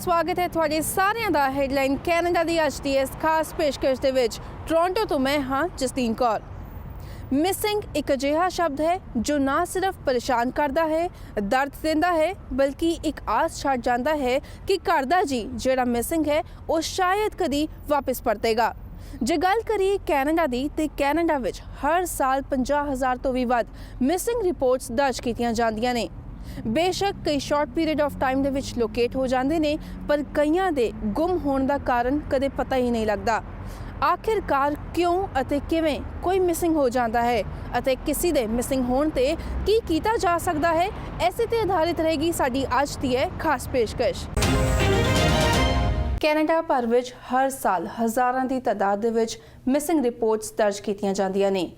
स्वागत है ਤੁਹਾਡੇ ਸਾਰਿਆਂ ਦਾ ਹੈਡਲਾਈਨ ਕੈਨੇਡਾ ਦੀ ਅੱਜ ਦੀ ਇਸ ਖਾਸ ਪੇਸ਼ਕਸ਼ ਦੇ ਵਿੱਚ ਟੋਰਾਂਟੋ ਤੋਂ ਮੈਂ ਹਾਂ ਜਸਦੀਨ ਕੌਰ। ਮਿਸਿੰਗ ਇੱਕ ਅਜਿਹਾ ਸ਼ਬਦ ਹੈ ਜੋ ਨਾ ਸਿਰਫ ਪਰੇਸ਼ਾਨ ਕਰਦਾ ਹੈ, ਦਰਦ ਦਿੰਦਾ ਹੈ, ਬਲਕਿ ਇੱਕ ਆਸ ਛੱਡ ਜਾਂਦਾ ਹੈ ਕਿ ਘਰ ਦਾ ਜੀ ਜਿਹੜਾ ਮਿਸਿੰਗ ਹੈ ਉਹ ਸ਼ਾਇਦ ਕਦੀ ਵਾਪਸ ਪਰਤੇਗਾ। ਜੇ ਗੱਲ ਕਰੀਏ ਕੈਨੇਡਾ ਦੀ ਤੇ ਕੈਨੇਡਾ ਵਿੱਚ ਹਰ ਸਾਲ 50,000 ਤੋਂ ਵੀ ਵੱਧ ਮਿਸਿੰਗ ਰਿਪੋਰਟਸ ਦਰਜ ਕੀਤੀਆਂ ਜਾਂਦੀਆਂ ਨੇ। बेशक कई शॉर्ट पीरियड ऑफ टाइम ਦੇ ਵਿੱਚ ਲੋਕੇਟ ਹੋ ਜਾਂਦੇ ਨੇ, ਪਰ ਕਈਆਂ ਦੇ ਗੁੰਮ ਹੋਣ ਦਾ ਕਾਰਨ ਕਦੇ ਪਤਾ ਹੀ ਨਹੀਂ ਲੱਗਦਾ। ਆਖਿਰਕਾਰ ਕਿਉਂ ਅਤੇ ਕਿਵੇਂ ਕੋਈ ਮਿਸਿੰਗ ਹੋ ਜਾਂਦਾ ਹੈ ਅਤੇ ਕਿਸੇ ਦੇ ਮਿਸਿੰਗ ਹੋਣ ਤੇ ਕੀ ਕੀਤਾ ਜਾ ਸਕਦਾ ਹੈ, ਐਸੇ ਤੇ ਆਧਾਰਿਤ ਰਹੇਗੀ ਸਾਡੀ ਅੱਜ ਦੀ ਇਹ ਖਾਸ ਪੇਸ਼ਕਸ਼। ਕੈਨੇਡਾ ਭਰ ਵਿੱਚ ਹਰ ਸਾਲ ਹਜ਼ਾਰਾਂ ਦੀ ਤਾਦਾਦ ਦੇ ਵਿੱਚ ਮਿਸਿੰਗ ਰਿਪੋਰਟਸ ਦਰਜ ਕੀਤੀਆਂ ਜਾਂਦੀਆਂ ਨੇ।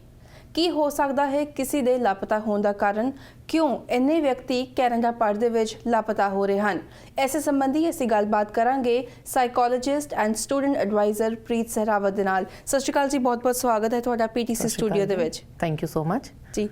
ਕੀ ਹੋ ਸਕਦਾ ਹੈ ਕਿਸੇ ਦੇ ਲਾਪਤਾ ਹੋਣ ਦਾ ਕਾਰਨ? ਕਿਉਂ ਇੰਨੇ ਵਿਅਕਤੀ ਕੈਨੇਡਾ ਭਰ ਦੇ ਵਿੱਚ ਲਾਪਤਾ ਹੋ ਰਹੇ ਹਨ? ਐਸੇ ਸੰਬੰਧੀ ਅਸੀਂ ਗੱਲਬਾਤ ਕਰਾਂਗੇ ਸਾਈਕੋਲੋਜਿਸਟ ਐਂਡ ਸਟੂਡੈਂਟ ਐਡਵਾਈਜ਼ਰ ਪ੍ਰੀਤ ਸਹਿਰਾਵਤ ਦੇ ਨਾਲ। ਸਤਿ ਸ਼੍ਰੀ ਅਕਾਲ ਜੀ, ਬਹੁਤ-ਬਹੁਤ ਸਵਾਗਤ ਹੈ ਤੁਹਾਡਾ ਪੀਟੀਸੀ ਸਟੂਡੀਓ ਦੇ ਵਿੱਚ। ਥੈਂਕ ਯੂ ਸੋ ਮਚ ਜੀ।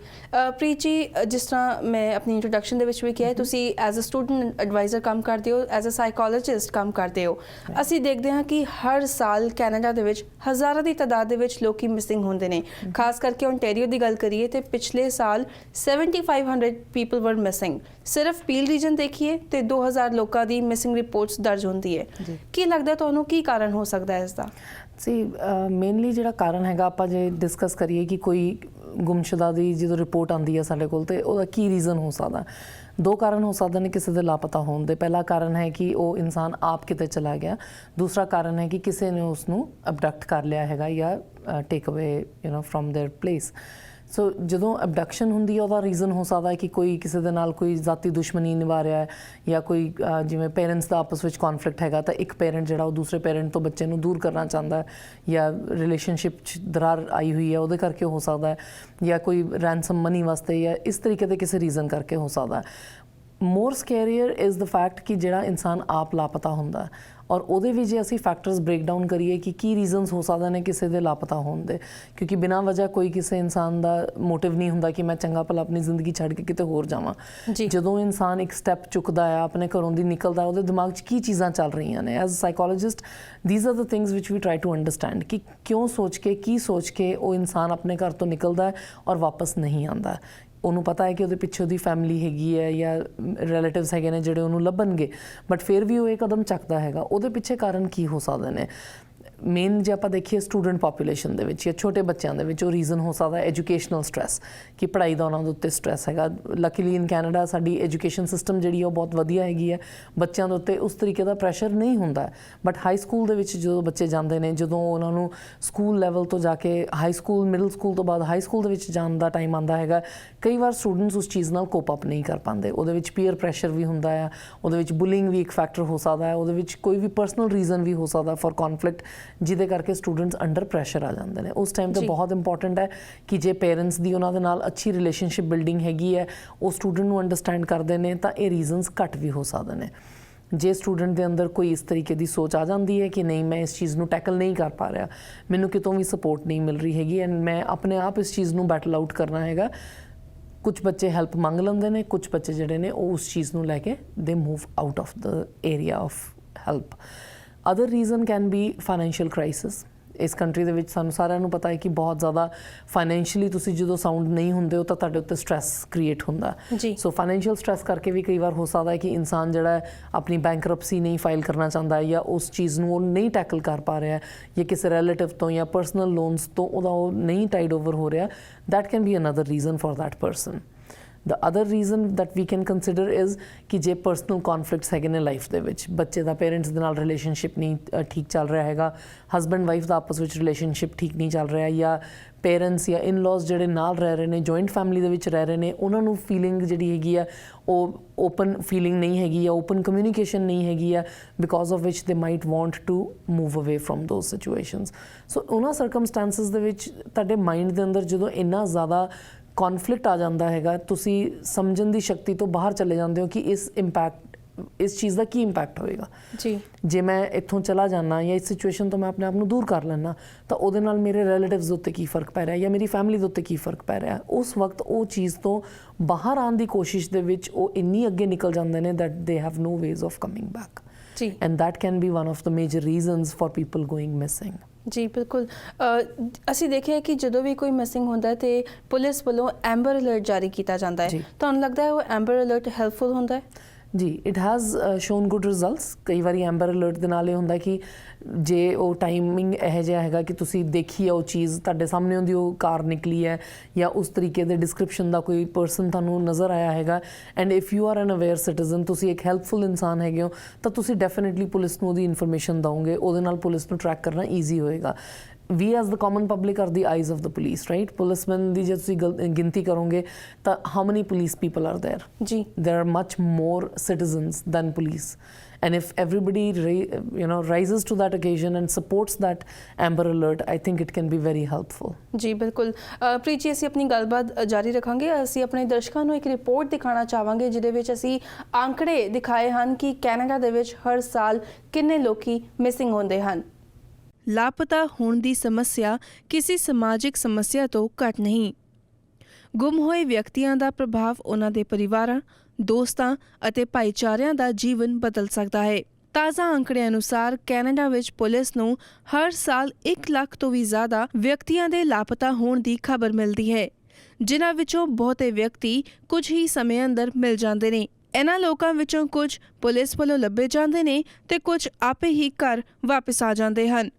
ਪ੍ਰੀਤ ਜੀ, ਜਿਸ ਤਰ੍ਹਾਂ ਮੈਂ ਆਪਣੀ ਇੰਟਰੋਡਕਸ਼ਨ ਦੇ ਵਿੱਚ ਵੀ ਕਿਹਾ, ਤੁਸੀਂ ਐਜ਼ ਅ ਸਟੂਡੈਂਟ ਐਡਵਾਈਜ਼ਰ ਕੰਮ ਕਰਦੇ ਹੋ, ਐਜ਼ ਅ ਸਾਈਕੋਲੋਜਿਸਟ ਕੰਮ ਕਰਦੇ ਹੋ। ਅਸੀਂ ਦੇਖਦੇ ਹਾਂ ਕਿ ਹਰ ਸਾਲ ਕੈਨੇਡਾ ਦੇ ਵਿੱਚ ਹਜ਼ਾਰਾਂ ਦੀ ਤਾਦਾਦ ਦੇ ਵਿੱਚ ਲੋਕੀ ਮਿਸਿੰਗ ਹੁੰਦੇ ਨੇ। ਖਾਸ ਕਰਕੇ ਓਨਟਾਰੀਓ ਦੀ ਗੱਲ ਕਰੀਏ ਤੇ ਪਿਛਲੇ ਸਾਲ 7500 ਪੀਪਲ ਵਰ ਮਿਸਿੰਗ। ਸਿਰਫ ਪੀਲ ਰੀਜਨ ਦੇਖੀਏ ਤੇ 2000 ਲੋਕਾਂ ਦੀ ਮਿਸਿੰਗ ਰਿਪੋਰਟਸ ਦਰਜ ਹੁੰਦੀ ਹੈ। ਕੀ ਲੱਗਦਾ ਤੁਹਾਨੂੰ ਕੀ ਕਾਰਨ ਹੋ ਸਕਦਾ ਹੈ ਇਸ ਦਾ? ਸੀ ਮੇਨਲੀ ਜਿਹੜਾ ਕਾਰਨ ਹੈਗਾ, ਆਪਾਂ ਜੇ ਡਿਸਕਸ ਕਰੀਏ ਕਿ ਕੋਈ ਗੁੰਮਸ਼ੁਦਾ ਦੀ ਜਦੋਂ ਰਿਪੋਰਟ ਆਉਂਦੀ ਹੈ ਸਾਡੇ ਕੋਲ, ਤੇ ਉਹਦਾ ਕੀ ਰੀਜ਼ਨ ਹੋ ਸਕਦਾ? ਦੋ ਕਾਰਨ ਹੋ ਸਕਦੇ ਨੇ ਕਿਸੇ ਦੇ ਲਾਪਤਾ ਹੋਣ ਦੇ। ਪਹਿਲਾ ਕਾਰਨ ਹੈ ਕਿ ਉਹ ਇਨਸਾਨ ਆਪ ਕਿਤੇ ਚਲਾ ਗਿਆ। ਦੂਸਰਾ ਕਾਰਨ ਹੈ ਕਿ ਕਿਸੇ ਨੇ ਉਸ ਨੂੰ ਅਬਡਕਟ ਕਰ ਲਿਆ ਹੈਗਾ ਜਾਂ ਟੇਕ ਅਵੇ ਫਰੋਮ देयर ਪਲੇਸ। ਸੋ ਜਦੋਂ ਅਬਡਕਸ਼ਨ ਹੁੰਦੀ ਹੈ ਉਹਦਾ ਰੀਜ਼ਨ ਹੋ ਸਕਦਾ ਹੈ ਕਿ ਕੋਈ ਕਿਸੇ ਦੇ ਨਾਲ ਕੋਈ ਜ਼ਾਤੀ ਦੁਸ਼ਮਣੀ ਨਿਭਾ ਰਿਹਾ ਹੈ, ਜਾਂ ਕੋਈ ਜਿਵੇਂ ਪੇਰੈਂਟਸ ਦਾ ਆਪਸ ਵਿੱਚ ਕੌਨਫਲਿਕਟ ਹੈਗਾ ਤਾਂ ਇੱਕ ਪੇਰੈਂਟ ਜਿਹੜਾ ਉਹ ਦੂਸਰੇ ਪੇਰੈਂਟ ਤੋਂ ਬੱਚੇ ਨੂੰ ਦੂਰ ਕਰਨਾ ਚਾਹੁੰਦਾ ਹੈ, ਜਾਂ ਰਿਲੇਸ਼ਨਸ਼ਿਪ 'ਚ ਦਰਾਰ ਆਈ ਹੋਈ ਹੈ ਉਹਦੇ ਕਰਕੇ ਹੋ ਸਕਦਾ ਹੈ, ਜਾਂ ਕੋਈ ਰੈਂਸਮ ਮਨੀ ਵਾਸਤੇ, ਜਾਂ ਇਸ ਤਰੀਕੇ ਦੇ ਕਿਸੇ ਰੀਜ਼ਨ ਕਰਕੇ ਹੋ ਸਕਦਾ ਹੈ। ਮੋਰ ਸਕੈਰੀਅਰ ਇਜ਼ ਦ ਫੈਕਟ ਕਿ ਜਿਹੜਾ ਇਨਸਾਨ ਆਪ ਲਾਪਤਾ ਹੁੰਦਾ, ਔਰ ਉਹਦੇ ਵੀ ਜੇ ਅਸੀਂ ਫੈਕਟਰਸ ਬ੍ਰੇਕ ਡਾਊਨ ਕਰੀਏ ਕਿ ਕੀ ਰੀਜ਼ਨਸ ਹੋ ਸਕਦੇ ਨੇ ਕਿਸੇ ਦੇ ਲਾਪਤਾ ਹੋਣ ਦੇ, ਕਿਉਂਕਿ ਬਿਨਾਂ ਵਜ੍ਹਾ ਕੋਈ ਕਿਸੇ ਇਨਸਾਨ ਦਾ ਮੋਟਿਵ ਨਹੀਂ ਹੁੰਦਾ ਕਿ ਮੈਂ ਚੰਗਾ ਭਲਾ ਆਪਣੀ ਜ਼ਿੰਦਗੀ ਛੱਡ ਕੇ ਕਿਤੇ ਹੋਰ ਜਾਵਾਂ। ਜਦੋਂ ਇਨਸਾਨ ਇੱਕ ਸਟੈਪ ਚੁੱਕਦਾ ਹੈ, ਆਪਣੇ ਘਰੋਂ ਦੀ ਨਿਕਲਦਾ, ਉਹਦੇ ਦਿਮਾਗ 'ਚ ਕੀ ਚੀਜ਼ਾਂ ਚੱਲ ਰਹੀਆਂ ਨੇ। As a psychologist these are the things which we try to understand ਕਿ ਕਿਉਂ ਸੋਚ ਕੇ, ਕੀ ਸੋਚ ਕੇ ਉਹ ਇਨਸਾਨ ਆਪਣੇ ਘਰ ਤੋਂ ਨਿਕਲਦਾ ਹੈ ਔਰ ਵਾਪਸ ਨਹੀਂ ਆਉਂਦਾ। ਉਹਨੂੰ ਪਤਾ ਹੈ ਕਿ ਉਹਦੇ ਪਿੱਛੇ ਉਹਦੀ ਫੈਮਿਲੀ ਹੈਗੀ ਹੈ ਜਾਂ ਰਿਲੇਟਿਵਸ ਹੈਗੇ ਨੇ ਜਿਹੜੇ ਉਹਨੂੰ ਲੱਭਣਗੇ, ਬਟ ਫਿਰ ਵੀ ਉਹ ਇਹ ਕਦਮ ਚੱਕਦਾ ਹੈਗਾ। ਉਹਦੇ ਪਿੱਛੇ ਕਾਰਨ ਕੀ ਹੋ ਸਕਦੇ ਨੇ? ਮੇਨ ਜੇ ਆਪਾਂ ਦੇਖੀਏ ਸਟੂਡੈਂਟ ਪਾਪੂਲੇਸ਼ਨ ਦੇ ਵਿੱਚ ਜਾਂ ਛੋਟੇ ਬੱਚਿਆਂ ਦੇ ਵਿੱਚ, ਉਹ ਰੀਜ਼ਨ ਹੋ ਸਕਦਾ ਐਜੂਕੇਸ਼ਨਲ ਸਟ੍ਰੈਸ, ਕਿ ਪੜ੍ਹਾਈ ਦਾ ਉਹਨਾਂ ਦੇ ਉੱਤੇ ਸਟ੍ਰੈਸ ਹੈਗਾ। ਲੱਕੀਲੀ ਇਨ ਕੈਨੇਡਾ ਸਾਡੀ ਐਜੂਕੇਸ਼ਨ ਸਿਸਟਮ ਜਿਹੜੀ ਉਹ ਬਹੁਤ ਵਧੀਆ ਹੈਗੀ ਹੈ, ਬੱਚਿਆਂ ਦੇ ਉੱਤੇ ਉਸ ਤਰੀਕੇ ਦਾ ਪ੍ਰੈਸ਼ਰ ਨਹੀਂ ਹੁੰਦਾ। ਬਟ ਹਾਈ ਸਕੂਲ ਦੇ ਵਿੱਚ ਜਦੋਂ ਬੱਚੇ ਜਾਂਦੇ ਨੇ, ਜਦੋਂ ਉਹਨਾਂ ਨੂੰ ਸਕੂਲ ਲੈਵਲ ਤੋਂ ਜਾ ਕੇ ਹਾਈ ਸਕੂਲ, ਮਿਡਲ ਸਕੂਲ ਤੋਂ ਬਾਅਦ ਹਾਈ ਸਕੂਲ ਦੇ ਵਿੱਚ ਜਾਣ ਦਾ ਟਾਈਮ ਆਉਂਦਾ ਹੈਗਾ, ਕਈ ਵਾਰ ਸਟੂਡੈਂਟਸ ਉਸ ਚੀਜ਼ ਨਾਲ ਕੋਪ ਅਪ ਨਹੀਂ ਕਰ ਪਾਉਂਦੇ। ਉਹਦੇ ਵਿੱਚ ਪੀਅਰ ਪ੍ਰੈਸ਼ਰ ਵੀ ਹੁੰਦਾ ਆ, ਉਹਦੇ ਵਿੱਚ ਬੁਲਿੰਗ ਵੀ ਇੱਕ ਫੈਕਟਰ ਹੋ ਸਕਦਾ ਹੈ, ਉਹਦੇ ਵਿੱਚ ਕੋਈ ਵੀ ਪਰਸਨਲ ਰੀਜ਼ਨ ਵੀ ਹੋ ਸਕਦਾ ਫॉर ਕੌਨਫਲਿਕਟ, ਜਿਹਦੇ ਕਰਕੇ ਸਟੂਡੈਂਟਸ ਅੰਡਰ ਪ੍ਰੈਸ਼ਰ ਆ ਜਾਂਦੇ ਨੇ। ਉਸ ਟਾਈਮ 'ਤੇ ਬਹੁਤ ਇੰਪੋਰਟੈਂਟ ਹੈ ਕਿ ਜੇ ਪੇਰੈਂਟਸ ਦੀ ਉਹਨਾਂ ਦੇ ਨਾਲ ਅੱਛੀ ਰਿਲੇਸ਼ਨਸ਼ਿਪ ਬਿਲਡਿੰਗ ਹੈਗੀ ਹੈ, ਉਹ ਸਟੂਡੈਂਟ ਨੂੰ ਅੰਡਰਸਟੈਂਡ ਕਰਦੇ ਨੇ, ਤਾਂ ਇਹ ਰੀਜ਼ਨਸ ਘੱਟ ਵੀ ਹੋ ਸਕਦੇ ਨੇ। ਜੇ ਸਟੂਡੈਂਟ ਦੇ ਅੰਦਰ ਕੋਈ ਇਸ ਤਰੀਕੇ ਦੀ ਸੋਚ ਆ ਜਾਂਦੀ ਹੈ ਕਿ ਨਹੀਂ, ਮੈਂ ਇਸ ਚੀਜ਼ ਨੂੰ ਟੈਕਲ ਨਹੀਂ ਕਰ ਪਾ ਰਿਹਾ, ਮੈਨੂੰ ਕਿਤੋਂ ਵੀ ਸਪੋਰਟ ਨਹੀਂ ਮਿਲ ਰਹੀ ਹੈਗੀ, ਐਂਡ ਮੈਂ ਆਪਣੇ ਆਪ ਇਸ ਚੀਜ਼ ਨੂੰ ਬੈਟਲ ਆਊਟ ਕਰਨਾ ਹੈਗਾ, ਕੁਝ ਬੱਚੇ ਹੈਲਪ ਮੰਗ ਲੈਂਦੇ ਨੇ, ਕੁਝ ਬੱਚੇ ਜਿਹੜੇ ਨੇ ਉਹ ਉਸ ਚੀਜ਼ ਨੂੰ ਲੈ ਕੇ ਦੇ move out of the area of help. Other reason can be financial crisis. ਇਸ ਕੰਟਰੀ ਦੇ ਵਿੱਚ ਸਾਨੂੰ ਸਾਰਿਆਂ ਨੂੰ ਪਤਾ ਹੈ ਕਿ ਬਹੁਤ ਜ਼ਿਆਦਾ ਫਾਈਨੈਂਸ਼ੀਅਲੀ ਤੁਸੀਂ ਜਦੋਂ ਸਾਊਂਡ ਨਹੀਂ ਹੁੰਦੇ ਹੋ ਤਾਂ ਤੁਹਾਡੇ ਉੱਤੇ ਸਟ੍ਰੈਸ ਕ੍ਰੀਏਟ ਹੁੰਦਾ। ਸੋ ਫਾਈਨੈਂਸ਼ੀਅਲ ਸਟ੍ਰੈਸ ਕਰਕੇ ਵੀ ਕਈ ਵਾਰ ਹੋ ਸਕਦਾ ਹੈ ਕਿ ਇਨਸਾਨ ਜਿਹੜਾ ਆਪਣੀ ਬੈਂਕਰਪਸੀ ਨਹੀਂ ਫਾਈਲ ਕਰਨਾ ਚਾਹੁੰਦਾ, ਜਾਂ ਉਸ ਚੀਜ਼ ਨੂੰ ਉਹ ਨਹੀਂ ਟੈਕਲ ਕਰ ਪਾ ਰਿਹਾ, ਜਾਂ ਕਿਸੇ ਰਿਲੇਟਿਵ ਤੋਂ ਜਾਂ ਪਰਸਨਲ ਲੋਨਸ ਤੋਂ ਉਹਦਾ ਉਹ ਨਹੀਂ ਟਾਈਡ ਓਵਰ ਹੋ ਰਿਹਾ। That can B another reason for that person. The other reason that we can consider is ਕਿ ਜੇ ਪਰਸਨਲ ਕੌਨਫਲਿਕਟਸ ਹੈਗੇ ਨੇ ਲਾਈਫ ਦੇ ਵਿੱਚ, ਬੱਚੇ ਦਾ ਪੇਰੈਂਟਸ ਦੇ ਨਾਲ ਰਿਲੇਸ਼ਨਸ਼ਿਪ ਨਹੀਂ ਠੀਕ ਚੱਲ ਰਿਹਾ ਹੈਗਾ, ਹਸਬੈਂਡ ਵਾਈਫ ਦਾ ਆਪਸ ਵਿੱਚ ਰਿਲੇਸ਼ਨਸ਼ਿਪ ਠੀਕ ਨਹੀਂ ਚੱਲ ਰਿਹਾ, ਜਾਂ ਪੇਰੈਂਟਸ ਜਾਂ ਇਨ-ਲॉज ਜਿਹੜੇ ਨਾਲ ਰਹਿ ਰਹੇ ਨੇ, ਜੁਆਇੰਟ ਫੈਮਿਲੀ ਦੇ ਵਿੱਚ ਰਹਿ ਰਹੇ ਨੇ, ਉਹਨਾਂ ਨੂੰ ਫੀਲਿੰਗ ਜਿਹੜੀ ਹੈਗੀ ਆ ਉਹ ਓਪਨ ਫੀਲਿੰਗ ਨਹੀਂ ਹੈਗੀ, ਜਾਂ ਓਪਨ ਕਮਿਊਨੀਕੇਸ਼ਨ ਨਹੀਂ ਹੈਗੀ ਆ, ਬਿਕੋਜ਼ ਆਫ ਵਿਚ ਦੇ ਮਾਈਟ ਵਾਂਟ ਟੂ ਮੂਵ ਅਵੇ ਫਰੋਮ ਦੋਜ਼ ਸਿਚੁਏਸ਼ਨਸ। ਸੋ ਉਹਨਾਂ ਸਰਕਮਸਟੈਂਸਿਸ ਦੇ ਵਿੱਚ ਤੁਹਾਡੇ ਮਾਈਂਡ ਦੇ ਅੰਦਰ ਜਦੋਂ ਇੰਨਾ ਜ਼ਿਆਦਾ ਕੌਨਫਲਿਕਟ ਆ ਜਾਂਦਾ ਹੈਗਾ, ਤੁਸੀਂ ਸਮਝਣ ਦੀ ਸ਼ਕਤੀ ਤੋਂ ਬਾਹਰ ਚਲੇ ਜਾਂਦੇ ਹੋ ਕਿ ਇਸ ਚੀਜ਼ ਦਾ ਕੀ ਇੰਪੈਕਟ ਹੋਏਗਾ। ਜੇ ਮੈਂ ਇੱਥੋਂ ਚਲਾ ਜਾਣਾ ਜਾਂ ਇਸ ਸਿਚੁਏਸ਼ਨ ਤੋਂ ਮੈਂ ਆਪਣੇ ਆਪ ਨੂੰ ਦੂਰ ਕਰ ਲੈਣਾ, ਤਾਂ ਉਹਦੇ ਨਾਲ ਮੇਰੇ ਰਿਲੇਟਿਵਸ ਦੇ ਉੱਤੇ ਕੀ ਫਰਕ ਪੈ ਰਿਹਾ, ਜਾਂ ਮੇਰੀ ਫੈਮਿਲੀ ਦੇ ਉੱਤੇ ਕੀ ਫਰਕ ਪੈ ਰਿਹਾ। ਉਸ ਵਕਤ ਉਹ ਚੀਜ਼ ਤੋਂ ਬਾਹਰ ਆਉਣ ਦੀ ਕੋਸ਼ਿਸ਼ ਦੇ ਵਿੱਚ ਉਹ ਇੰਨੀ ਅੱਗੇ ਨਿਕਲ ਜਾਂਦੇ ਨੇ that they have no ways of coming back. ਜੀ। And that can be one of the major reasons for people going missing. ਜੀ ਬਿਲਕੁਲ। ਅਸੀਂ ਦੇਖਿਆ ਕਿ ਜਦੋਂ ਵੀ ਕੋਈ ਮਿਸਿੰਗ ਹੁੰਦਾ ਹੈ ਤੇ ਪੁਲਿਸ ਵੱਲੋਂ ਐਂਬਰ ਅਲਰਟ ਜਾਰੀ ਕੀਤਾ ਜਾਂਦਾ ਹੈ। ਜੀ। ਤੁਹਾਨੂੰ ਲੱਗਦਾ ਹੈ ਉਹ ਐਂਬਰ ਅਲਰਟ ਹੈਲਪਫੁਲ ਹੁੰਦਾ ਹੈ? ਜੀ, it has shown good results. ਕਈ ਵਾਰੀ ਐਂਬਰ ਅਲਰਟ ਦੇ ਨਾਲ ਇਹ ਹੁੰਦਾ ਕਿ ਜੇ ਉਹ ਟਾਈਮਿੰਗ ਇਹੋ ਜਿਹਾ ਹੈਗਾ ਕਿ ਤੁਸੀਂ ਦੇਖੀ ਆ ਉਹ ਚੀਜ਼, ਤੁਹਾਡੇ ਸਾਹਮਣੇ ਉਹਦੀ ਉਹ ਕਾਰ ਨਿਕਲੀ ਹੈ ਜਾਂ ਉਸ ਤਰੀਕੇ ਦੇ ਡਿਸਕ੍ਰਿਪਸ਼ਨ ਦਾ ਕੋਈ ਪਰਸਨ ਤੁਹਾਨੂੰ ਨਜ਼ਰ ਆਇਆ ਹੈਗਾ, and if you are N aware citizen, ਤੁਸੀਂ ਇੱਕ ਹੈਲਪਫੁਲ ਇਨਸਾਨ ਹੈਗੇ ਹੋ, ਤਾਂ ਤੁਸੀਂ ਡੈਫੀਨੇਟਲੀ ਪੁਲਿਸ ਨੂੰ ਉਹਦੀ ਇਨਫੋਰਮੇਸ਼ਨ ਦਿਓਗੇ। ਉਹਦੇ ਨਾਲ ਪੁਲਿਸ ਨੂੰ ਟਰੈਕ ਕਰਨਾ ਈਜ਼ੀ ਹੋਏਗਾ। We as the common public are the eyes of the police, right? Policemen ਦੀ ਜੇ ਤੁਸੀਂ ਗਿਣਤੀ ਕਰੋਗੇ ਤਾਂ how many police people are there? ਜੀ। There are much more citizens than police. And if everybody rises to that occasion and supports that Amber Alert, I think it can be very helpful. ਜੀ ਬਿਲਕੁਲ। ਪ੍ਰੀਤ ਜੀ, ਅਸੀਂ ਆਪਣੀ ਗੱਲਬਾਤ ਜਾਰੀ ਰੱਖਾਂਗੇ। ਅਸੀਂ ਆਪਣੇ ਦਰਸ਼ਕਾਂ ਨੂੰ ਇੱਕ ਰਿਪੋਰਟ ਦਿਖਾਉਣਾ ਚਾਹਾਂਗੇ ਜਿਹਦੇ ਵਿੱਚ ਅਸੀਂ ਆંકੜੇ ਦਿਖਾਏ ਹਨ ਕਿ ਕੈਨੇਡਾ ਦੇ ਵਿੱਚ ਹਰ ਸਾਲ ਕਿੰਨੇ ਲੋਕੀ ਮਿਸਿੰਗ ਹੁੰਦੇ ਹਨ। ਲਾਪਤਾ ਹੋਣ ਦੀ ਸਮੱਸਿਆ ਕਿਸੇ ਸਮਾਜਿਕ ਸਮੱਸਿਆ ਤੋਂ ਘੱਟ ਨਹੀਂ। ਗੁੰਮ ਹੋਏ ਵਿਅਕਤੀਆਂ ਦਾ ਪ੍ਰਭਾਵ ਉਹਨਾਂ ਦੇ ਪਰਿਵਾਰਾਂ, ਦੋਸਤਾਂ ਅਤੇ ਭਾਈਚਾਰਿਆਂ ਦਾ ਜੀਵਨ ਬਦਲ ਸਕਦਾ ਹੈ। ਤਾਜ਼ਾ ਅੰਕੜੇ ਅਨੁਸਾਰ ਕੈਨੇਡਾ ਵਿੱਚ ਪੁਲਿਸ ਨੂੰ ਹਰ ਸਾਲ 1 ਲੱਖ ਤੋਂ ਵੀ ਜ਼ਿਆਦਾ ਵਿਅਕਤੀਆਂ ਦੇ ਲਾਪਤਾ ਹੋਣ ਦੀ ਖਬਰ ਮਿਲਦੀ ਹੈ, ਜਿਨ੍ਹਾਂ ਵਿੱਚੋਂ ਬਹੁਤੇ ਵਿਅਕਤੀ ਕੁਝ ਹੀ ਸਮੇਂ ਅੰਦਰ ਮਿਲ ਜਾਂਦੇ ਨੇ। ਇਹਨਾਂ ਲੋਕਾਂ ਵਿੱਚੋਂ ਕੁਝ ਪੁਲਿਸ ਵੱਲੋਂ ਲੱਭੇ ਜਾਂਦੇ ਨੇ ਤੇ ਕੁਝ ਆਪੇ ਹੀ ਘਰ ਵਾਪਸ ਆ ਜਾਂਦੇ ਹਨ।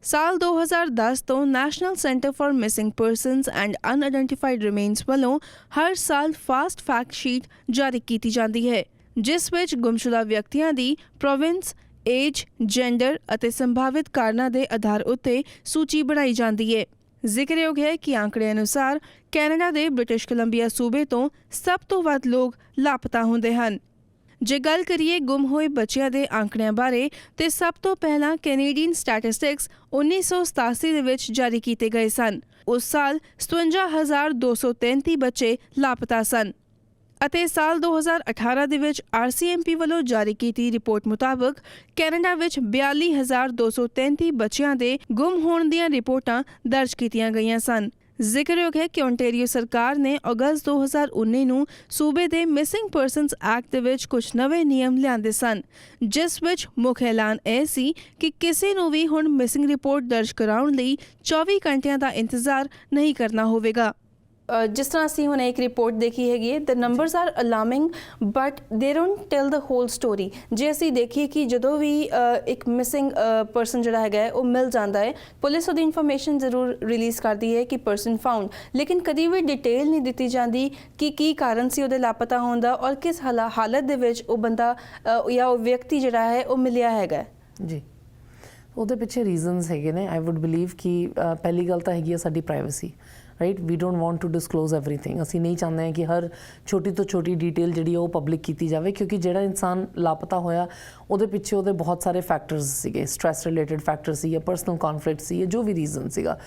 ਸਾਲ 2010 ਤੋਂ national centre for missing persons and unidentified remains ਵੱਲੋਂ ਹਰ ਸਾਲ ਫਾਸਟ ਫੈਕਟ ਸ਼ੀਟ ਜਾਰੀ ਕੀਤੀ ਜਾਂਦੀ ਹੈ, ਜਿਸ ਵਿੱਚ ਗੁੰਮਸ਼ੁਦਾ ਵਿਅਕਤੀਆਂ ਦੀ ਪ੍ਰੋਵਿੰਸ, ਏਜ, ਜੈਂਡਰ ਅਤੇ ਸੰਭਾਵਿਤ ਕਾਰਨਾਂ ਦੇ ਆਧਾਰ ਉੱਤੇ ਸੂਚੀ ਬਣਾਈ ਜਾਂਦੀ ਹੈ। ਜ਼ਿਕਰਯੋਗ ਹੈ ਕਿ ਆંકੜੇ ਅਨੁਸਾਰ ਕੈਨੇਡਾ ਦੇ ਬ੍ਰਿਟਿਸ਼ ਕੋਲੰਬੀਆ ਸੂਬੇ ਤੋਂ ਸਭ ਤੋਂ ਵੱਧ ਲੋਕ ਲਾਪਤਾ ਹੁੰਦੇ ਹਨ। ਜੇ ਗੱਲ ਕਰੀਏ ਗੁੰਮ ਹੋਏ ਬੱਚਿਆਂ ਦੇ ਆંકੜਿਆਂ ਬਾਰੇ, ਤੇ ਸਭ ਤੋਂ ਪਹਿਲਾਂ ਕੈਨੇਡੀਅਨ ਸਟੈਟਿਸਟਿਕਸ 1987 ਦੇ ਵਿੱਚ ਜਾਰੀ ਕੀਤੇ ਗਏ ਸਨ। ਉਸ ਸਾਲ 57,233 ਬੱਚੇ ਲਾਪਤਾ ਸਨ ਅਤੇ ਸਾਲ 2018 ਦੇ ਵਿੱਚ RCMP ਵੱਲੋਂ ਜਾਰੀ ਕੀਤੀ ਰਿਪੋਰਟ ਮੁਤਾਬਕ ਕੈਨੇਡਾ ਵਿੱਚ 42,233 ਬੱਚਿਆਂ ਦੇ ਗੁੰਮ ਹੋਣ ਦੀਆਂ ਰਿਪੋਰਟਾਂ ਦਰਜ ਕੀਤੀਆਂ ਗਈਆਂ ਸਨ। ਜ਼ਿਕਰਯੋਗ ਹੈ ਕਿ ਓਨਟਾਰੀਓ ਸਰਕਾਰ ਨੇ ਅਗਸਤ 2019 ਨੂੰ ਸੂਬੇ ਦੇ ਮਿਸਿੰਗ ਪਰਸਨਸ ਐਕਟ ਦੇ ਵਿੱਚ ਕੁਝ ਨਵੇਂ ਨਿਯਮ ਲਿਆਂਦੇ ਸਨ, ਜਿਸ ਵਿੱਚ ਮੁੱਖ ਐਲਾਨ ਇਹ ਸੀ ਕਿ ਕਿਸੇ ਨੂੰ ਵੀ ਹੁਣ ਮਿਸਿੰਗ ਰਿਪੋਰਟ ਦਰਜ ਕਰਾਉਣ ਲਈ 24 ਘੰਟਿਆਂ ਦਾ ਇੰਤਜ਼ਾਰ ਨਹੀਂ ਕਰਨਾ ਹੋਵੇਗਾ। ਜਿਸ ਤਰ੍ਹਾਂ ਅਸੀਂ ਹੁਣ ਇੱਕ ਰਿਪੋਰਟ ਦੇਖੀ ਹੈਗੀ ਹੈ, the numbers are alarming but they don't tell the whole story. ਜੇ ਅਸੀਂ ਦੇਖੀਏ ਕਿ ਜਦੋਂ ਵੀ ਇੱਕ ਮਿਸਿੰਗ ਪਰਸਨ ਜਿਹੜਾ ਹੈਗਾ ਉਹ ਮਿਲ ਜਾਂਦਾ ਹੈ, ਪੁਲਿਸ ਉਹਦੀ ਇਨਫੋਰਮੇਸ਼ਨ ਜ਼ਰੂਰ ਰਿਲੀਜ਼ ਕਰਦੀ ਹੈ ਕਿ ਪਰਸਨ ਫਾਊਂਡ, ਲੇਕਿਨ ਕਦੀ ਵੀ ਡਿਟੇਲ ਨਹੀਂ ਦਿੱਤੀ ਜਾਂਦੀ ਕਿ ਕੀ ਕਾਰਨ ਸੀ ਉਹਦੇ ਲਾਪਤਾ ਹੋਣ ਦਾ ਔਰ ਕਿਸ ਹਾਲਤ ਦੇ ਵਿੱਚ ਉਹ ਬੰਦਾ ਜਾਂ ਉਹ ਵਿਅਕਤੀ ਜਿਹੜਾ ਹੈ ਉਹ ਮਿਲਿਆ ਹੈਗਾ। ਜੀ, ਉਹਦੇ ਪਿੱਛੇ ਰੀਜ਼ਨਸ ਹੈਗੇ ਨੇ। ਆਈ ਵੁੱਡ ਬਿਲੀਵ ਕਿ ਪਹਿਲੀ ਗੱਲ ਤਾਂ ਹੈਗੀ ਆ ਸਾਡੀ privacy, right? We don't want to disclose everything. ਅਸੀਂ ਨਹੀਂ ਚਾਹੁੰਦੇ ਹਾਂ ਕਿ ਹਰ ਛੋਟੀ ਤੋਂ ਛੋਟੀ ਡਿਟੇਲ ਜਿਹੜੀ ਉਹ ਪਬਲਿਕ ਕੀਤੀ ਜਾਵੇ, ਕਿਉਂਕਿ ਜਿਹੜਾ ਇਨਸਾਨ ਲਾਪਤਾ ਹੋਇਆ ਉਹਦੇ ਪਿੱਛੇ ਉਹਦੇ ਬਹੁਤ ਸਾਰੇ ਫੈਕਟਰਸ ਸੀਗੇ। ਸਟ੍ਰੈਸ ਰਿਲੇਟਡ ਫੈਕਟਰ ਸੀ ਜਾਂ ਪਰਸਨਲ ਕੌਨਫਲਿਕਟ ਸੀ ਜਾਂ ਜੋ ਵੀ ਰੀਜ਼ਨ ਸੀਗਾ।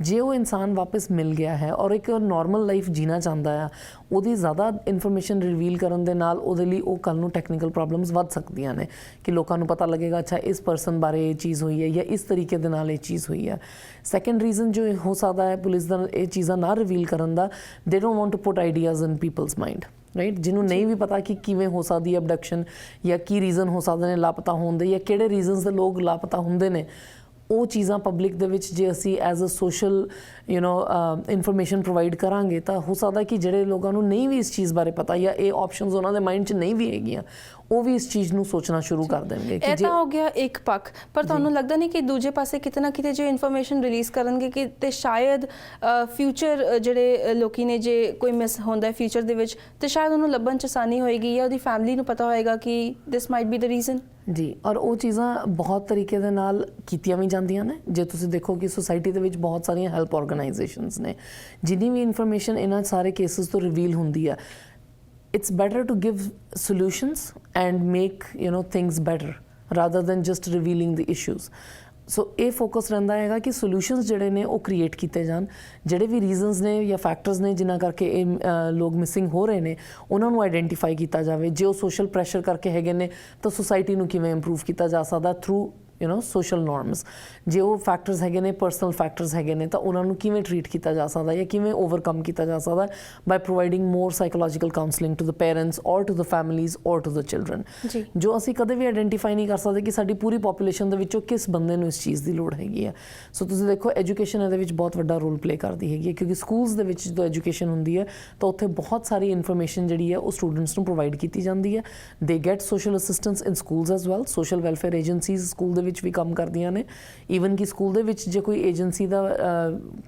ਜੇ ਉਹ ਇਨਸਾਨ ਵਾਪਸ ਮਿਲ ਗਿਆ ਹੈ ਔਰ ਇੱਕ ਨਾਰਮਲ ਲਾਈਫ ਜੀਣਾ ਚਾਹੁੰਦਾ ਆ, ਉਹਦੀ ਜ਼ਿਆਦਾ ਇਨਫੋਰਮੇਸ਼ਨ ਰਿਵੀਲ ਕਰਨ ਦੇ ਨਾਲ ਉਹਦੇ ਲਈ ਉਹ ਕੱਲ੍ਹ ਨੂੰ ਟੈਕਨੀਕਲ ਪ੍ਰੋਬਲਮਸ ਵੱਧ ਸਕਦੀਆਂ ਨੇ ਕਿ ਲੋਕਾਂ ਨੂੰ ਪਤਾ ਲੱਗੇਗਾ ਅੱਛਾ ਇਸ ਪਰਸਨ ਬਾਰੇ ਇਹ ਚੀਜ਼ ਹੋਈ ਹੈ ਜਾਂ ਇਸ ਤਰੀਕੇ ਦੇ ਨਾਲ ਇਹ ਚੀਜ਼ ਹੋਈ ਹੈ। ਸੈਕੰਡ ਰੀਜ਼ਨ ਜੋ ਹੋ ਸਕਦਾ ਹੈ ਪੁਲਿਸ ਦਾ ਇਹ ਚੀਜ਼ਾਂ ਨਾ ਰਿਵੀਲ ਕਰਨ ਦਾ, they don't want to put ideas in people's mind, right? ਜਿਹਨੂੰ ਨਹੀਂ ਵੀ ਪਤਾ ਕਿ ਕਿਵੇਂ ਹੋ ਸਕਦੀ ਹੈ ਅਬਡਕਸ਼ਨ ਜਾਂ ਕੀ ਰੀਜ਼ਨ ਹੋ ਸਕਦੇ ਨੇ ਲਾਪਤਾ ਹੋਣ ਦੇ ਜਾਂ ਕਿਹੜੇ ਰੀਜ਼ਨਸ ਦੇ ਲੋਕ ਲਾਪਤਾ ਹੁੰਦੇ ਨੇ, ਉਹ ਚੀਜ਼ਾਂ ਪਬਲਿਕ ਦੇ ਵਿੱਚ ਜੇ ਅਸੀਂ as a social information provide ਕਰਾਂਗੇ ਤਾਂ ਹੋ ਸਕਦਾ ਕਿ ਜਿਹੜੇ ਲੋਕਾਂ ਨੂੰ ਨਹੀਂ ਵੀ ਇਸ ਚੀਜ਼ ਬਾਰੇ ਪਤਾ ਜਾਂ ਇਹ ਆਪਸ਼ਨਸ ਉਹਨਾਂ ਦੇ ਮਾਈਂਡ 'ਚ ਨਹੀਂ ਵੀ ਹੈਗੀਆਂ, ਉਹ ਵੀ ਇਸ ਚੀਜ਼ ਨੂੰ ਸੋਚਣਾ ਸ਼ੁਰੂ ਕਰ ਦੇਣਗੇ। ਇਹ ਤਾਂ ਹੋ ਗਿਆ ਇੱਕ ਪੱਖ, ਪਰ ਤੁਹਾਨੂੰ ਲੱਗਦਾ ਨਹੀਂ ਕਿ ਦੂਜੇ ਪਾਸੇ ਕਿਤੇ ਨਾ ਕਿਤੇ ਜੇ ਇਨਫੋਰਮੇਸ਼ਨ ਰਿਲੀਜ਼ ਕਰਨਗੇ ਕਿ ਤੇ ਸ਼ਾਇਦ ਫਿਊਚਰ ਜਿਹੜੇ ਲੋਕੀ ਨੇ ਜੇ ਕੋਈ ਮਿਸ ਹੁੰਦਾ ਫਿਊਚਰ ਦੇ ਵਿੱਚ ਤੇ ਸ਼ਾਇਦ ਉਹਨੂੰ ਲੱਭਣ 'ਚ ਆਸਾਨੀ ਹੋਏਗੀ ਜਾਂ ਉਹਦੀ ਫੈਮਿਲੀ ਨੂੰ ਪਤਾ ਹੋਏਗਾ ਕਿ ਦਿਸ ਮਾਈਟ ਬੀ ਦ ਰੀਜ਼ਨ। ਜੀ, ਔਰ ਉਹ ਚੀਜ਼ਾਂ ਬਹੁਤ ਤਰੀਕੇ ਦੇ ਨਾਲ ਕੀਤੀਆਂ ਵੀ ਜਾਂਦੀਆਂ ਨੇ। ਜੇ ਤੁਸੀਂ ਦੇਖੋ ਕਿ ਸੁਸਾਇਟੀ ਦੇ ਵਿੱਚ ਬਹੁਤ ਸਾਰੀਆਂ ਹੈਲਪ ਆਰਗੇਨਾਈਜੇਸ਼ਨਸ ਨੇ, ਜਿੰਨੀ ਵੀ ਇਨਫੋਰਮੇਸ਼ਨ ਇਹਨਾਂ ਸਾਰੇ ਕੇਸਿਸ ਤੋਂ ਰਿਵੀਲ ਹੁੰਦੀ ਆ, it's better to give solutions and make things better rather than just revealing the issues. So ਇਹ ਫੋਕਸ ਰਹਿੰਦਾ ਹੈਗਾ ਕਿ ਸੋਲੂਸ਼ਨਸ ਜਿਹੜੇ ਨੇ ਉਹ ਕ੍ਰੀਏਟ ਕੀਤੇ ਜਾਣ। ਜਿਹੜੇ ਵੀ ਰੀਜ਼ਨਸ ਨੇ ਜਾਂ ਫੈਕਟਰਸ ਨੇ ਜਿਨ੍ਹਾਂ ਕਰਕੇ ਇਹ ਲੋਕ ਮਿਸਿੰਗ ਹੋ ਰਹੇ ਨੇ, ਉਹਨਾਂ ਨੂੰ ਆਈਡੈਂਟੀਫਾਈ ਕੀਤਾ ਜਾਵੇ। ਜੇ ਉਹ ਸੋਸ਼ਲ ਪ੍ਰੈਸ਼ਰ ਕਰਕੇ ਹੈਗੇ ਨੇ ਤਾਂ ਸੁਸਾਇਟੀ ਨੂੰ ਕਿਵੇਂ ਇੰਪਰੂਵ ਕੀਤਾ ਜਾ ਸਕਦਾ ਥਰੂ ਸੋਸ਼ਲ ਨੋਰਮਸ, ਜੇ ਉਹ ਫੈਕਟਰਸ ਹੈਗੇ ਨੇ, ਪਰਸਨਲ ਫੈਕਟਰਸ ਹੈਗੇ ਨੇ, ਤਾਂ ਉਹਨਾਂ ਨੂੰ ਕਿਵੇਂ ਟਰੀਟ ਕੀਤਾ ਜਾ ਸਕਦਾ ਜਾਂ ਕਿਵੇਂ ਓਵਰਕਮ ਕੀਤਾ ਜਾ ਸਕਦਾ by providing more psychological counselling to the parents ਔਰ ਟੂ ਦ ਫੈਮਿਲੀਜ਼ ਔਰ ਟੂ ਦ ਚਿਲਡਰਨ। ਜੋ ਅਸੀਂ ਕਦੇ ਵੀ ਆਇਡੈਂਟੀਫਾਈ ਨਹੀਂ ਕਰ ਸਕਦੇ ਕਿ ਸਾਡੀ ਪੂਰੀ ਪੋਪੂਲੇਸ਼ਨ ਦੇ ਵਿੱਚੋਂ ਕਿਸ ਬੰਦੇ ਨੂੰ ਇਸ ਚੀਜ਼ ਦੀ ਲੋੜ ਹੈਗੀ ਹੈ। ਸੋ ਤੁਸੀਂ ਦੇਖੋ ਐਜੂਕੇਸ਼ਨ ਇਹਦੇ ਵਿੱਚ ਬਹੁਤ ਵੱਡਾ ਰੋਲ ਪਲੇ ਕਰਦੀ ਹੈਗੀ ਹੈ, ਕਿਉਂਕਿ ਸਕੂਲਸ ਦੇ ਵਿੱਚ ਜਦੋਂ ਐਜੂਕੇਸ਼ਨ ਹੁੰਦੀ ਹੈ ਤਾਂ ਉੱਥੇ ਬਹੁਤ ਸਾਰੀ ਇਨਫੋਰਮੇਸ਼ਨ ਜਿਹੜੀ ਹੈ ਉਹ ਸਟੂਡੈਂਟਸ ਨੂੰ ਪ੍ਰੋਵਾਈਡ ਕੀਤੀ ਜਾਂਦੀ ਹੈ। They get social assistance in schools as well. Social welfare agencies school ਦੇ ਵਿੱਚ ਵੀ ਕੰਮ ਕਰਦੀਆਂ ਨੇ। ਈਵਨ ਕਿ ਸਕੂਲ ਦੇ ਵਿੱਚ ਜੇ ਕੋਈ ਏਜੰਸੀ ਦਾ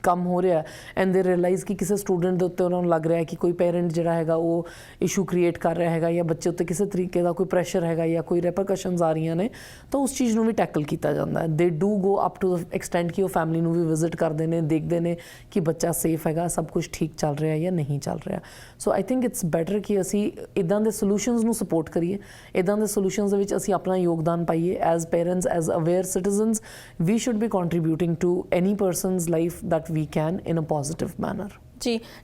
ਕੰਮ ਹੋ ਰਿਹਾ ਐਂਡ ਦੇ ਰਿਅਲਾਈਜ਼ ਕਿ ਕਿਸੇ ਸਟੂਡੈਂਟ ਦੇ ਉੱਤੇ ਉਹਨਾਂ ਨੂੰ ਲੱਗ ਰਿਹਾ ਕਿ ਕੋਈ ਪੇਰੈਂਟ ਜਿਹੜਾ ਹੈਗਾ ਉਹ ਇਸ਼ੂ ਕ੍ਰੀਏਟ ਕਰ ਰਿਹਾ ਹੈਗਾ ਜਾਂ ਬੱਚੇ ਉੱਤੇ ਕਿਸੇ ਤਰੀਕੇ ਦਾ ਕੋਈ ਪ੍ਰੈਸ਼ਰ ਹੈਗਾ ਜਾਂ ਕੋਈ ਰੈਪਰਕਸ਼ਨਸ ਆ ਰਹੀਆਂ ਨੇ, ਤਾਂ ਉਸ ਚੀਜ਼ ਨੂੰ ਵੀ ਟੈਕਲ ਕੀਤਾ ਜਾਂਦਾ ਹੈ। They do go up to the extent ਕਿ ਉਹ ਫੈਮਿਲੀ ਨੂੰ ਵੀ ਵਿਜ਼ਿਟ ਕਰਦੇ ਨੇ, ਦੇਖਦੇ ਨੇ ਕਿ ਬੱਚਾ ਸੇਫ ਹੈਗਾ, ਸਭ ਕੁਝ ਠੀਕ ਚੱਲ ਰਿਹਾ ਜਾਂ ਨਹੀਂ ਚੱਲ ਰਿਹਾ। ਸੋ ਆਈ ਥਿੰਕ ਇਟਸ ਬੈਟਰ ਕਿ ਅਸੀਂ ਇੱਦਾਂ ਦੇ ਸੋਲੂਸ਼ਨਸ ਨੂੰ ਸਪੋਰਟ ਕਰੀਏ, ਇੱਦਾਂ ਦੇ ਸੋਲੂਸ਼ਨਸ ਦੇ ਵਿੱਚ ਅਸੀਂ ਆਪਣਾ ਯੋਗਦਾਨ ਪਾਈਏ। As parents, as aware citizens, we should be contributing to any person's life that we can in a positive manner.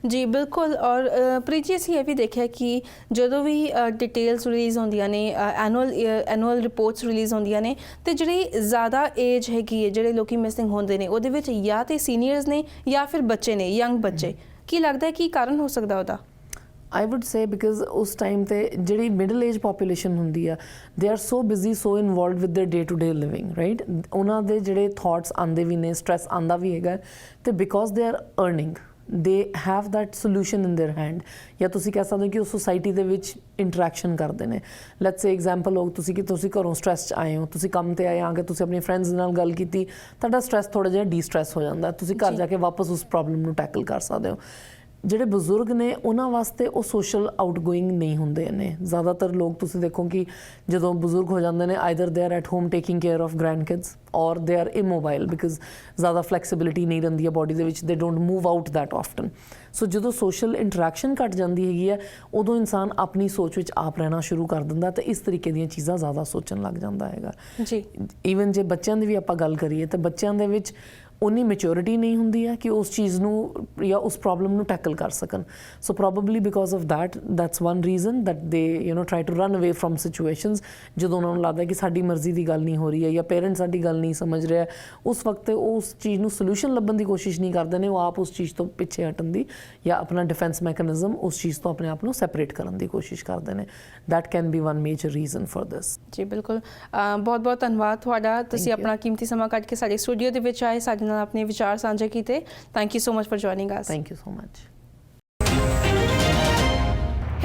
ਜੀ ਬਿਲਕੁਲ। ਔਰ ਪ੍ਰੀਤ ਜੀ, ਅਸੀਂ ਇਹ ਵੀ ਦੇਖਿਆ ਕਿ ਜਦੋਂ ਵੀ ਡਿਟੇਲਸ ਰਿਲੀਜ਼ ਹੁੰਦੀਆਂ ਨੇ, ਐਨੂਅਲ ਰਿਪੋਰਟਸ ਰਿਲੀਜ਼ ਹੁੰਦੀਆਂ ਨੇ, ਤੇ ਜਿਹੜੀ ਜ਼ਿਆਦਾ ਏਜ ਹੈਗੀ ਹੈ, ਜਿਹੜੇ ਲੋਕੀ ਮਿਸਿੰਗ ਹੁੰਦੇ ਨੇ, ਉਹਦੇ ਵਿੱਚ ਜਾਂ ਤੇ ਸੀਨੀਅਰਸ ਨੇ ਜਾਂ ਫਿਰ ਬੱਚੇ ਨੇ, ਯੰਗ ਬੱਚੇ। ਕੀ ਲੱਗਦਾ ਹੈ ਕੀ ਕਾਰਨ ਹੋ ਸਕਦਾ ਉਹਦਾ? I would say because ਉਸ ਟਾਈਮ ਤੇ ਜਿਹੜੀ ਮਿਡਲ ਏਜ ਪੋਪੂਲੇਸ਼ਨ ਹੁੰਦੀ ਆ, they are so busy, so involved with their day to day living, right. ਉਹਨਾਂ ਦੇ ਜਿਹੜੇ ਥਾਟਸ ਆਉਂਦੇ ਵੀ ਨੇ, ਸਟ੍ਰੈਸ ਆਉਂਦਾ ਵੀ ਹੈਗਾ, ਤੇ because they are earning, they have that solution in their hand. ਜਾਂ ਤੁਸੀਂ ਕਹਿ ਸਕਦੇ ਹੋ ਕਿ ਉਹ ਸੋਸਾਇਟੀ ਦੇ ਵਿੱਚ ਇੰਟਰੈਕਸ਼ਨ ਕਰਦੇ ਨੇ। ਲੈਟਸ ਸੇ ਐਗਜ਼ਾਮਪਲ ਹੋ ਤੁਸੀਂ ਕਿ ਤੁਸੀਂ ਘਰੋਂ ਸਟ੍ਰੈਸ 'ਚ ਆਏ ਹੋ, ਤੁਸੀਂ ਕੰਮ ਤੇ ਆਏ ਆ ਕੇ ਤੁਸੀਂ ਆਪਣੇ ਫਰੈਂਡਸ ਨਾਲ ਗੱਲ ਕੀਤੀ, ਤੁਹਾਡਾ ਸਟ੍ਰੈਸ ਥੋੜ੍ਹਾ ਜਿਹਾ ਡੀ-ਸਟ੍ਰੈਸ ਹੋ ਜਾਂਦਾ, ਤੁਸੀਂ ਘਰ ਜਾ ਕੇ ਵਾਪਸ ਉਸ ਪ੍ਰੋਬਲਮ ਨੂੰ ਟੈਕਲ ਕਰ ਸਕਦੇ ਹੋ। ਜਿਹੜੇ ਬਜ਼ੁਰਗ ਨੇ ਉਹਨਾਂ ਵਾਸਤੇ ਉਹ ਸੋਸ਼ਲ ਆਊਟਗੋਇੰਗ ਨਹੀਂ ਹੁੰਦੇ ਨੇ। ਜ਼ਿਆਦਾਤਰ ਲੋਕ ਤੁਸੀਂ ਦੇਖੋ ਕਿ ਜਦੋਂ ਬਜ਼ੁਰਗ ਹੋ ਜਾਂਦੇ ਨੇ, either they are at home taking care of grandkids ਔਰ ਦੇ ਆਰ ਇਮੋਬਾਈਲ, ਬਿਕਾਜ਼ ਜ਼ਿਆਦਾ ਫਲੈਕਸੀਬਿਲਿਟੀ ਨਹੀਂ ਰਹਿੰਦੀ ਹੈ ਬੋਡੀ ਦੇ ਵਿੱਚ, they don't move out that often. So ਜਦੋਂ ਸੋਸ਼ਲ ਇੰਟਰੈਕਸ਼ਨ ਘੱਟ ਜਾਂਦੀ ਹੈਗੀ ਹੈ, ਉਦੋਂ ਇਨਸਾਨ ਆਪਣੀ ਸੋਚ ਵਿੱਚ ਆਪ ਰਹਿਣਾ ਸ਼ੁਰੂ ਕਰ ਦਿੰਦਾ ਤੇ ਇਸ ਤਰੀਕੇ ਦੀਆਂ ਚੀਜ਼ਾਂ ਜ਼ਿਆਦਾ ਸੋਚਣ ਲੱਗ ਜਾਂਦਾ ਹੈਗਾ। ਜੀ ਈਵਨ ਜੇ ਬੱਚਿਆਂ ਦੀ ਵੀ ਆਪਾਂ ਗੱਲ ਕਰੀਏ ਤਾਂ ਬੱਚਿਆਂ ਦੇ ਵਿੱਚ ਉਨੀ ਮੈਚੋਰਿਟੀ ਨਹੀਂ ਹੁੰਦੀ ਹੈ ਕਿ ਉਸ ਚੀਜ਼ ਨੂੰ ਜਾਂ ਉਸ ਪ੍ਰੋਬਲਮ ਨੂੰ ਟੈਕਲ ਕਰ ਸਕਣ। So probably because of that's one reason that they try to run away from situations. ਜਦੋਂ ਉਹਨਾਂ ਨੂੰ ਲੱਗਦਾ ਕਿ ਸਾਡੀ ਮਰਜ਼ੀ ਦੀ ਗੱਲ ਨਹੀਂ ਹੋ ਰਹੀ ਹੈ ਜਾਂ ਪੇਰੈਂਟਸ ਸਾਡੀ ਗੱਲ ਨਹੀਂ ਸਮਝ ਰਿਹਾ, ਉਸ ਵਕਤ ਉਹ ਉਸ ਚੀਜ਼ ਨੂੰ ਸੋਲੂਸ਼ਨ ਲੱਭਣ ਦੀ ਕੋਸ਼ਿਸ਼ ਨਹੀਂ ਕਰਦੇ ਨੇ, ਉਹ ਆਪ ਉਸ ਚੀਜ਼ ਤੋਂ ਪਿੱਛੇ ਹਟਣ ਦੀ ਜਾਂ ਆਪਣਾ ਡਿਫੈਂਸ ਮੈਕੈਨਿਜ਼ਮ ਉਸ ਚੀਜ਼ ਤੋਂ ਆਪਣੇ ਆਪ ਨੂੰ ਸੈਪਰੇਟ ਕਰਨ ਦੀ ਕੋਸ਼ਿਸ਼ ਕਰਦੇ ਨੇ। That can be one major reason for this. ਜੀ ਬਿਲਕੁਲ। ਬਹੁਤ ਬਹੁਤ ਧੰਨਵਾਦ ਤੁਹਾਡਾ, ਤੁਸੀਂ ਆਪਣਾ ਕੀਮਤੀ ਸਮਾਂ ਕੱਢ ਕੇ ਸਾਡੇ ਸਟੂਡੀਓ ਦੇ ਵਿੱਚ ਆਏ, ਸਾਡੇ ਨਾਲ ਆਪਣੇ ਵਿਚਾਰ ਸਾਂਝੇ ਕੀਤੇ। Thank you so much for joining us. Thank you so much.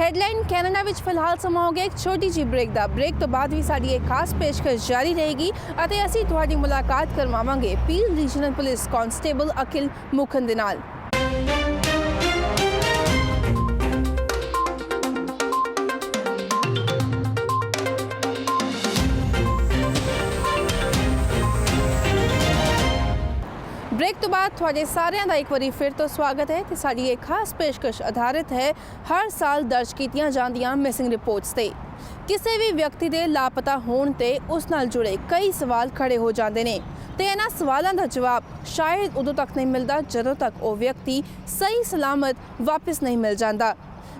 Headline Canada ਵਿੱਚ ਫਿਲਹਾਲ ਸਮਾਂ ਹੋ ਗਿਆ ਇੱਕ ਛੋਟੀ ਜਿਹੀ ਬ੍ਰੇਕ ਦਾ। ਬ੍ਰੇਕ ਤੋਂ ਬਾਅਦ ਵੀ ਸਾਡੀ ਇੱਕ ਖਾਸ ਪੇਸ਼ਕਸ਼ ਜਾਰੀ ਰਹੇਗੀ ਅਤੇ ਅਸੀਂ ਤੁਹਾਡੀ ਮੁਲਾਕਾਤ ਕਰਵਾਵਾਂਗੇ ਪੀਲ ਰੀਜਨਲ ਪੁਲਿਸ ਕਾਂਸਟੇਬਲ ਅਖਿਲ ਮੁਖਨ ਦੇ ਨਾਲ। ਬ੍ਰੇਕ ਤੋਂ ਬਾਅਦ ਤੁਹਾਡੇ ਸਾਰਿਆਂ ਦਾ ਇੱਕ ਵਾਰੀ ਫਿਰ ਤੋਂ ਸਵਾਗਤ ਹੈ ਤੇ ਸਾਡੀ ਇਹ ਖਾਸ ਪੇਸ਼ਕਸ਼ ਆਧਾਰਿਤ ਹੈ ਹਰ ਸਾਲ ਦਰਜ ਕੀਤੀਆਂ ਜਾਂਦੀਆਂ ਮਿਸਿੰਗ ਰਿਪੋਰਟਸ ਤੇ। ਕਿਸੇ ਵੀ ਵਿਅਕਤੀ ਦੇ ਲਾਪਤਾ ਹੋਣ ਤੇ ਉਸ ਨਾਲ ਜੁੜੇ ਕਈ ਸਵਾਲ ਖੜੇ ਹੋ ਜਾਂਦੇ ਨੇ ਤੇ ਇਹਨਾਂ ਸਵਾਲਾਂ ਦਾ ਜਵਾਬ ਸ਼ਾਇਦ ਉਦੋਂ ਤੱਕ ਨਹੀਂ ਮਿਲਦਾ ਜਦੋਂ ਤੱਕ ਉਹ ਵਿਅਕਤੀ ਸਹੀ ਸਲਾਮਤ ਵਾਪਸ ਨਹੀਂ ਮਿਲ ਜਾਂਦਾ।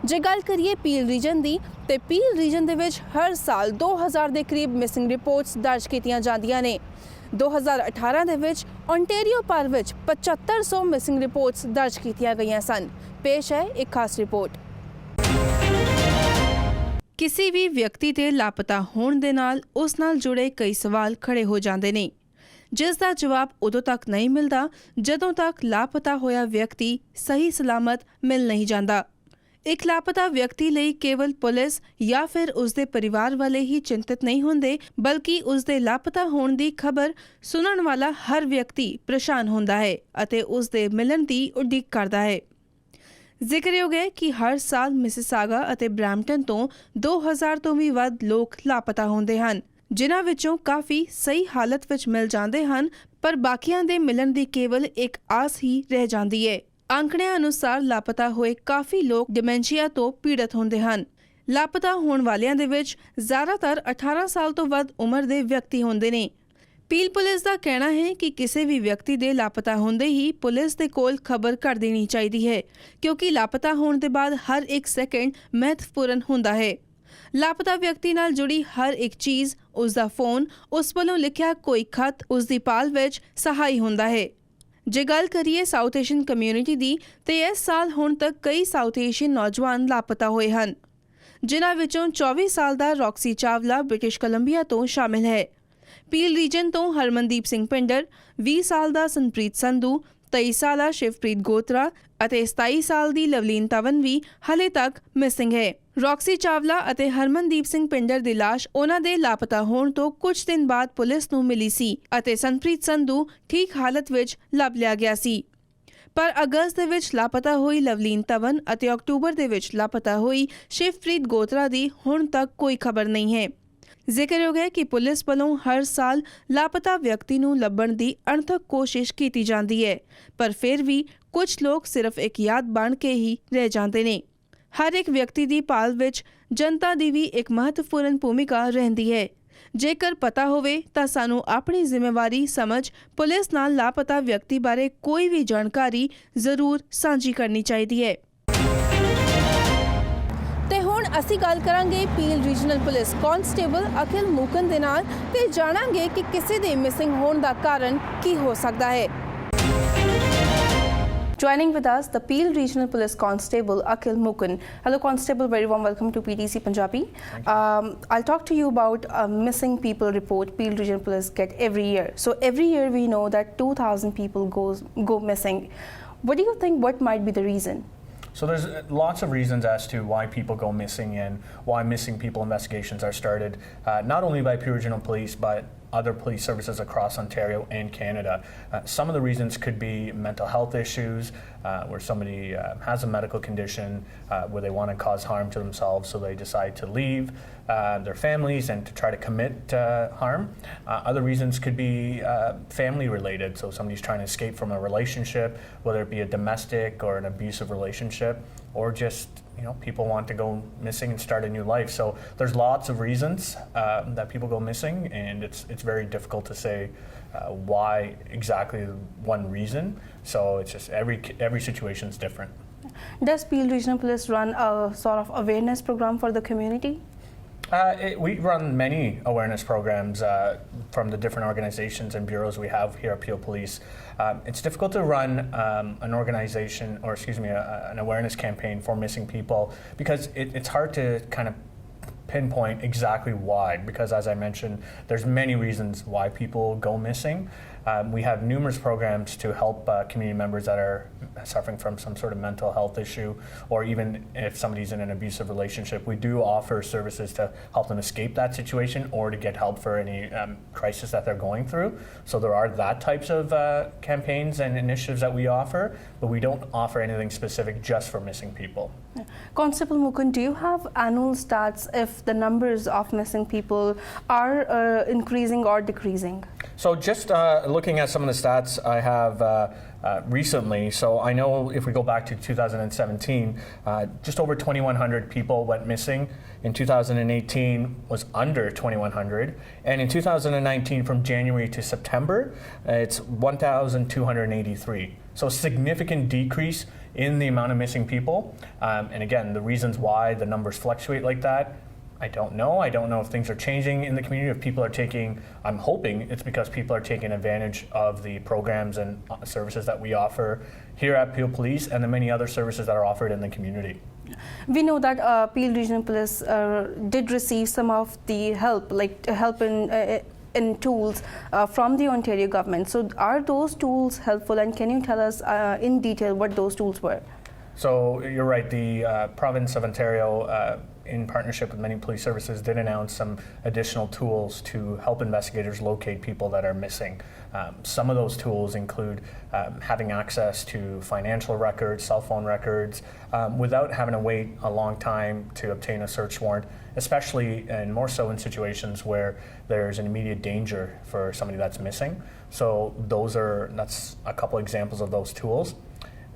ਜੇ ਗੱਲ ਕਰੀਏ ਪੀਲ ਰੀਜਨ ਦੀ, ਤੇ ਪੀਲ ਰੀਜਨ ਦੇ ਵਿੱਚ ਹਰ ਸਾਲ 2000 ਦੇ ਕਰੀਬ ਮਿਸਿੰਗ ਰਿਪੋਰਟਸ ਦਰਜ ਕੀਤੀਆਂ ਜਾਂਦੀਆਂ ਨੇ। 2018 ਦੇ ਵਿੱਚ ਓਨਟਾਰੀਓ ਭਰ ਵਿੱਚ 7500 ਮਿਸਿੰਗ ਰਿਪੋਰਟਸ ਦਰਜ ਕੀਤੀਆਂ ਗਈਆਂ ਸਨ। ਪੇਸ਼ ਹੈ ਇੱਕ ਖਾਸ ਰਿਪੋਰਟ। ਕਿਸੇ ਵੀ ਵਿਅਕਤੀ ਦੇ ਲਾਪਤਾ ਹੋਣ ਦੇ ਨਾਲ ਉਸ ਨਾਲ ਜੁੜੇ ਕਈ ਸਵਾਲ ਖੜੇ ਹੋ ਜਾਂਦੇ ਨੇ, ਜਿਸ ਦਾ ਜਵਾਬ ਉਦੋਂ ਤੱਕ ਨਹੀਂ ਮਿਲਦਾ ਜਦੋਂ ਤੱਕ ਲਾਪਤਾ ਹੋਇਆ ਵਿਅਕਤੀ ਸਹੀ ਸਲਾਮਤ ਮਿਲ ਨਹੀਂ ਜਾਂਦਾ। ਇੱਕ ਲਾਪਤਾ ਵਿਅਕਤੀ ਲਈ ਕੇਵਲ ਪੁਲਿਸ ਜਾਂ ਫਿਰ ਉਸਦੇ ਪਰਿਵਾਰ ਵਾਲੇ ਹੀ ਚਿੰਤਤ ਨਹੀਂ ਹੁੰਦੇ, ਬਲਕਿ ਉਸਦੇ ਲਾਪਤਾ ਹੋਣ ਦੀ ਖਬਰ ਸੁਣਨ ਵਾਲਾ ਹਰ ਵਿਅਕਤੀ ਪਰੇਸ਼ਾਨ ਹੁੰਦਾ ਹੈ ਅਤੇ ਉਸਦੇ ਮਿਲਣ ਦੀ ਉਡੀਕ ਕਰਦਾ ਹੈ। ਜ਼ਿਕਰਯੋਗ ਹੈ ਕਿ ਹਰ ਸਾਲ ਮਿਸਿਸਾਗਾ ਅਤੇ ਬਰੈਂਪਟਨ ਤੋਂ 2000 ਤੋਂ ਵੀ ਵੱਧ ਲੋਕ ਲਾਪਤਾ ਹੁੰਦੇ ਹਨ, ਜਿਨ੍ਹਾਂ ਵਿੱਚੋਂ ਕਾਫੀ ਸਹੀ ਹਾਲਤ ਵਿੱਚ ਮਿਲ ਜਾਂਦੇ ਹਨ, ਪਰ ਬਾਕੀਆਂ ਦੇ ਮਿਲਣ ਦੀ ਕੇਵਲ ਇੱਕ ਆਸ ਹੀ ਰਹਿ ਜਾਂਦੀ ਹੈ। ਅੰਕੜਿਆਂ ਅਨੁਸਾਰ ਲਾਪਤਾ ਹੋਏ ਕਾਫੀ ਲੋਕ ਡਿਮੈਂਸ਼ੀਆ ਤੋਂ ਪੀੜਤ ਹੁੰਦੇ ਹਨ। ਲਾਪਤਾ ਹੋਣ ਵਾਲਿਆਂ ਦੇ ਵਿੱਚ ਜ਼ਿਆਦਾਤਰ 18 ਸਾਲ ਤੋਂ ਵੱਧ ਉਮਰ ਦੇ ਵਿਅਕਤੀ ਹੁੰਦੇ ਨੇ। ਪੀਲ ਪੁਲਿਸ ਦਾ ਕਹਿਣਾ ਹੈ ਕਿ ਕਿਸੇ ਵੀ ਵਿਅਕਤੀ ਦੇ ਲਾਪਤਾ ਹੁੰਦੇ ਹੀ ਪੁਲਿਸ ਦੇ ਕੋਲ ਖਬਰ ਕਰ ਦੇਣੀ ਚਾਹੀਦੀ ਹੈ, ਕਿਉਂਕਿ ਲਾਪਤਾ ਹੋਣ ਦੇ ਬਾਅਦ ਹਰ ਇੱਕ ਸੈਕਿੰਡ ਮਹੱਤਵਪੂਰਨ ਹੁੰਦਾ ਹੈ। ਲਾਪਤਾ ਵਿਅਕਤੀ ਨਾਲ ਜੁੜੀ ਹਰ ਇੱਕ ਚੀਜ਼, ਉਸ ਦਾ ਫੋਨ, ਉਸ ਵੱਲੋਂ ਲਿਖਿਆ ਕੋਈ ਖੱਤ ਉਸ ਦੀ ਭਾਲ ਵਿੱਚ ਸਹਾਈ ਹੁੰਦਾ ਹੈ। ਜੇ ਗੱਲ ਕਰੀਏ ਸਾਊਥ ਏਸ਼ੀਅਨ ਕਮਿਊਨਿਟੀ ਦੀ, ਤੇ ਇਸ ਸਾਲ ਹੁਣ ਤੱਕ ਕਈ ਸਾਊਥ ਏਸ਼ੀਅਨ ਨੌਜਵਾਨ ਲਾਪਤਾ ਹੋਏ ਹਨ, ਜਿਨ੍ਹਾਂ ਵਿੱਚੋਂ 24 ਸਾਲ ਦਾ ਰੌਕਸੀ ਚਾਵਲਾ ਬ੍ਰਿਟਿਸ਼ ਕੋਲੰਬੀਆ ਤੋਂ ਸ਼ਾਮਿਲ ਹੈ। ਪੀਲ ਰੀਜਨ ਤੋਂ ਹਰਮਨਦੀਪ ਸਿੰਘ ਪਿੰਡਰ, 20 ਸਾਲ ਦਾ ਸੰਪ੍ਰੀਤ ਸੰਧੂ, 23 ਸਾਲਾ ਸ਼ਿਵਪ੍ਰੀਤ ਗੋਤਰਾ ਅਤੇ 27 ਸਾਲ ਦੀ ਲਵਲੀਨ ਤਵਨ ਵੀ ਹਾਲੇ ਤੱਕ ਮਿਸਿੰਗ ਹੈ। ਰੌਕਸੀ ਚਾਵਲਾ ਅਤੇ ਹਰਮਨਦੀਪ ਸਿੰਘ ਪਿੰਡਰ ਦੀ ਲਾਸ਼ ਉਹਨਾਂ ਦੇ ਲਾਪਤਾ ਹੋਣ ਤੋਂ ਕੁਝ ਦਿਨ ਬਾਅਦ ਪੁਲਿਸ ਨੂੰ ਮਿਲੀ ਸੀ ਅਤੇ ਸੰਪ੍ਰੀਤ ਸੰਧੂ ਠੀਕ ਹਾਲਤ ਵਿੱਚ ਲੱਭ ਲਿਆ ਗਿਆ ਸੀ। ਪਰ ਅਗਸਤ ਦੇ ਵਿੱਚ ਲਾਪਤਾ ਹੋਈ ਲਵਲੀਨ ਤਵਨ ਅਤੇ ਅਕਤੂਬਰ ਦੇ ਵਿੱਚ ਲਾਪਤਾ ਹੋਈ ਸ਼ਿਵਪ੍ਰੀਤ ਗੋਤਰਾ ਦੀ ਹੁਣ ਤੱਕ ਕੋਈ ਖਬਰ ਨਹੀਂ ਹੈ। ਜ਼ਿਕਰਯੋਗ ਹੈ ਕਿ ਪੁਲਿਸ ਵੱਲੋਂ ਹਰ ਸਾਲ ਲਾਪਤਾ ਵਿਅਕਤੀ ਨੂੰ ਲੱਭਣ ਦੀ ਅਣਥੱਕ ਕੋਸ਼ਿਸ਼ ਕੀਤੀ ਜਾਂਦੀ ਹੈ, ਪਰ ਫਿਰ ਵੀ ਕੁਝ ਲੋਕ ਸਿਰਫ ਇੱਕ ਯਾਦ ਬਣ ਕੇ ਹੀ ਰਹਿ ਜਾਂਦੇ ਨੇ। ਹਰ ਇੱਕ ਵਿਅਕਤੀ ਦੀ ਭਾਲ ਵਿੱਚ ਜਨਤਾ ਦੀ ਵੀ ਇੱਕ ਮਹੱਤਵਪੂਰਨ ਭੂਮਿਕਾ ਰਹਿੰਦੀ ਹੈ। ਜੇਕਰ ਪਤਾ ਹੋਵੇ ਤਾਂ ਸਾਨੂੰ ਆਪਣੀ ਜ਼ਿੰਮੇਵਾਰੀ ਸਮਝ ਪੁਲਿਸ ਨਾਲ ਲਾਪਤਾ ਵਿਅਕਤੀ ਬਾਰੇ ਕੋਈ ਵੀ ਜਾਣਕਾਰੀ ਜ਼ਰੂਰ ਸਾਂਝੀ ਕਰਨੀ ਚਾਹੀਦੀ ਹੈ। ਤੇ ਹੁਣ ਅਸੀਂ ਗੱਲ ਕਰਾਂਗੇ ਪੀਲ ਰੀਜਨਲ ਪੁਲਿਸ ਕਾਂਸਟੇਬਲ ਅਖਿਲ ਮੂਕਨ ਦੇ ਨਾਲ ਤੇ ਜਾਣਾਂਗੇ ਕਿ ਕਿਸੇ ਦੇ ਮਿਸਿੰਗ ਹੋਣ ਦਾ ਕਾਰਨ ਕੀ ਹੋ ਸਕਦਾ ਹੈ। Joining with us, the Peel Regional Police Constable Akhil Mukan. Hello, Constable. Very warm welcome to PTC Punjabi. I'll talk to you about a missing people report Peel Regional Police get every year. So every year we know that 2,000 people go missing. What do you think? What might be the reason? So there's lots of reasons as to why people go missing and why missing people investigations are started, not only by Peel Regional Police but other police services across Ontario and Canada. Some of the reasons could be mental health issues, where somebody has a medical condition where they want to cause harm to themselves, so they decide to leave their families and to try to commit harm. Other reasons could be family related, so somebody's trying to escape from a relationship, whether it be a domestic or an abusive relationship, or just people want to go missing and start a new life. So there's lots of reasons that people go missing, and it's very difficult to say why exactly one reason. So it's just every situation is different. Does Peel Regional Police run a sort of awareness program for the community? We run many awareness programs from the different organizations and bureaus we have here at Peel Police. It's difficult to run an organization, or an awareness campaign for missing people, because it's hard to kind of pinpoint exactly why, because as I mentioned, there's many reasons why people go missing. We have numerous programs to help community members that are suffering from some sort of mental health issue, or even if somebody's in an abusive relationship, we do offer services to help them escape that situation or to get help for any crisis that they're going through. So there are that types of campaigns and initiatives that we offer, but we don't offer anything specific just for missing people. Constable Mukan, do you have annual stats if the numbers of missing people are increasing or decreasing? So just looking at some of the stats I have recently, so I know if we go back to 2017, just over 2,100 people went missing. In 2018 was under 2,100, and in 2019 from January to September, it's 1,283. So a significant decrease in the amount of missing people. And again, the reasons why the numbers fluctuate like that, I don't know. I don't know if things are changing in the community, if people are taking, I'm hoping it's because people are taking advantage of the programs and services that we offer here at Peel Police and the many other services that are offered in the community. We know that Peel Regional Police did receive some of the help, like help in tools from the Ontario government. So are those tools helpful, and can you tell us in detail what those tools were? So you're right, the province of Ontario in partnership with many police services did announce some additional tools to help investigators locate people that are missing. Some of those tools include having access to financial records, cell phone records, without having to wait a long time to obtain a search warrant, especially and more so in situations where there's an immediate danger for somebody that's missing. So that's a couple examples of those tools.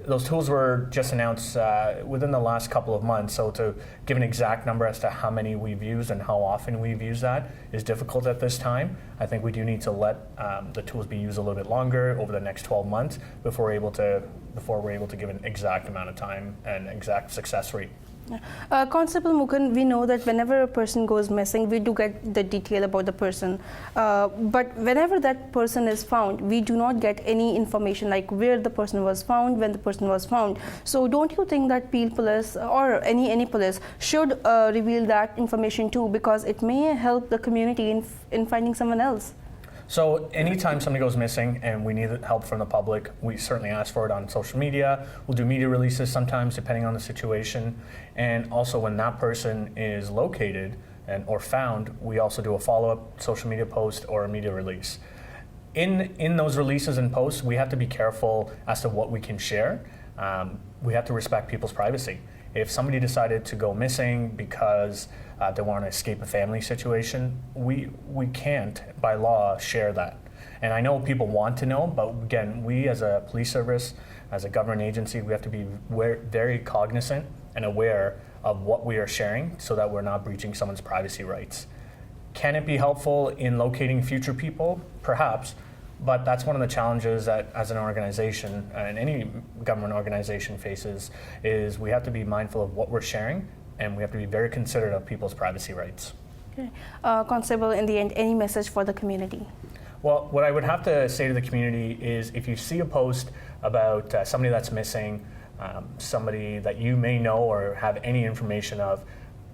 Those tools were just announced within the last couple of months, so to give an exact number as to how many we've used and how often we've used that is difficult at this time. I think we do need to let the tools be used a little bit longer over the next 12 months before we're able to give an exact amount of time and exact success rate. Constable Mukund, we know that whenever a person goes missing, we do get the detail about the person. But whenever that person is found, we do not get any information like where the person was found, when the person was found. So don't you think that Peel Police or any police should reveal that information too, because it may help the community in finding someone else? So anytime somebody goes missing and we need help from the public, we certainly ask for it on social media. We'll do media releases sometimes depending on the situation. And also when that person is located or found, we also do a follow-up social media post or a media release. In those releases and posts, we have to be careful as to what we can share. We have to respect people's privacy. If somebody decided to go missing because they want to escape a family situation, we can't, by law, share that. And I know people want to know, but again, we as a police service, as a government agency, we have to be very cognizant and aware of what we are sharing so that we're not breaching someone's privacy rights. Can it be helpful in locating future people? Perhaps. But that's one of the challenges that as an organization and any government organization faces is we have to be mindful of what we're sharing and we have to be very considerate of people's privacy rights. Okay. Constable, in the end, any message for the community? Well, what I would have to say to the community is if you see a post about somebody that's missing, somebody that you may know or have any information of,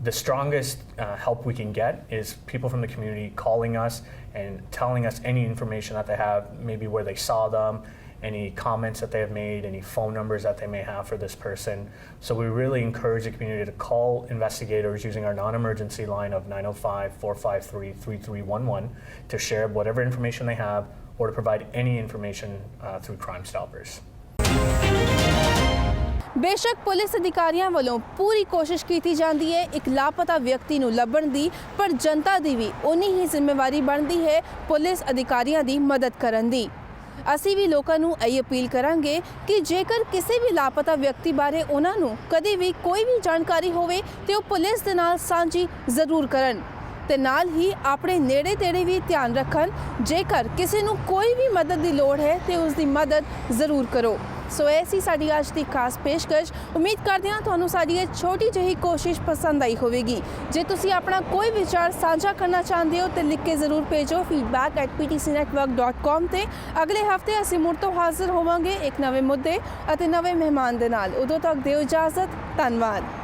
the strongest help we can get is people from the community calling us and telling us any information that they have, maybe where they saw them, any comments that they have made, any phone numbers that they may have for this person. So we really encourage the community to call investigators using our non-emergency line of 905-453-3311 to share whatever information they have or to provide any information through Crime Stoppers. ਬੇਸ਼ੱਕ police ਅਧਿਕਾਰੀਆਂ ਵੱਲੋਂ ਪੂਰੀ ਕੋਸ਼ਿਸ਼ ਕੀਤੀ ਜਾਂਦੀ ਹੈ ਇੱਕ ਲਾਪਤਾ ਵਿਅਕਤੀ ਨੂੰ ਲੱਭਣ ਦੀ, ਪਰ ਜਨਤਾ ਦੀ ਵੀ ਉਨੀ ਹੀ ਜ਼ਿੰਮੇਵਾਰੀ ਬਣਦੀ ਹੈ ਪੁਲਿਸ ਅਧਿਕਾਰੀਆਂ ਦੀ ਮਦਦ ਕਰਨ ਦੀ। ਅਸੀਂ ਵੀ ਲੋਕਾਂ ਨੂੰ ਇਹ ਅਪੀਲ ਕਰਾਂਗੇ ਕਿ ਜੇਕਰ ਕਿਸੇ ਵੀ ਲਾਪਤਾ ਵਿਅਕਤੀ ਬਾਰੇ ਉਹਨਾਂ ਨੂੰ ਕਦੇ ਵੀ ਕੋਈ ਵੀ ਜਾਣਕਾਰੀ ਹੋਵੇ ਤੇ ਉਹ ਪੁਲਿਸ ਦੇ ਨਾਲ ਸਾਂਝੀ ਜ਼ਰੂਰ ਕਰਨ ਤੇ ਨਾਲ ਹੀ ਆਪਣੇ ਨੇੜੇ ਤੇੜੇ ਵੀ ਧਿਆਨ ਰੱਖਣ। ਜੇਕਰ ਕਿਸੇ ਨੂੰ ਕੋਈ ਵੀ ਮਦਦ ਦੀ ਲੋੜ ਹੈ ਤੇ ਉਸ ਦੀ ਮਦਦ ਜ਼ਰੂਰ ਕਰੋ। ਸੋ ਇਹ ਸੀ ਸਾਡੀ ਅੱਜ ਦੀ ਖਾਸ ਪੇਸ਼ਕਸ਼। ਉਮੀਦ ਕਰਦੇ ਹਾਂ ਤੁਹਾਨੂੰ ਸਾਡੀ ਇਹ ਛੋਟੀ ਜਿਹੀ ਕੋਸ਼ਿਸ਼ ਪਸੰਦ ਆਈ ਹੋਵੇਗੀ। ਜੇ ਤੁਸੀਂ ਆਪਣਾ ਕੋਈ ਵਿਚਾਰ ਸਾਂਝਾ ਕਰਨਾ ਚਾਹੁੰਦੇ ਹੋ ਤੇ ਲਿਖ ਕੇ ਜ਼ਰੂਰ ਭੇਜੋ feedback@ptcnetwork.com ਤੇ ਅਗਲੇ ਹਫਤੇ ਅਸੀਂ ਮੁੜ ਤੋਂ ਹਾਜ਼ਰ ਹੋਵਾਂਗੇ ਇੱਕ ਨਵੇਂ ਮੁੱਦੇ ਅਤੇ ਨਵੇਂ ਮਹਿਮਾਨ ਦੇ ਨਾਲ। ਉਦੋਂ ਤੱਕ ਦਿਓ ਇਜਾਜ਼ਤ। ਧੰਨਵਾਦ।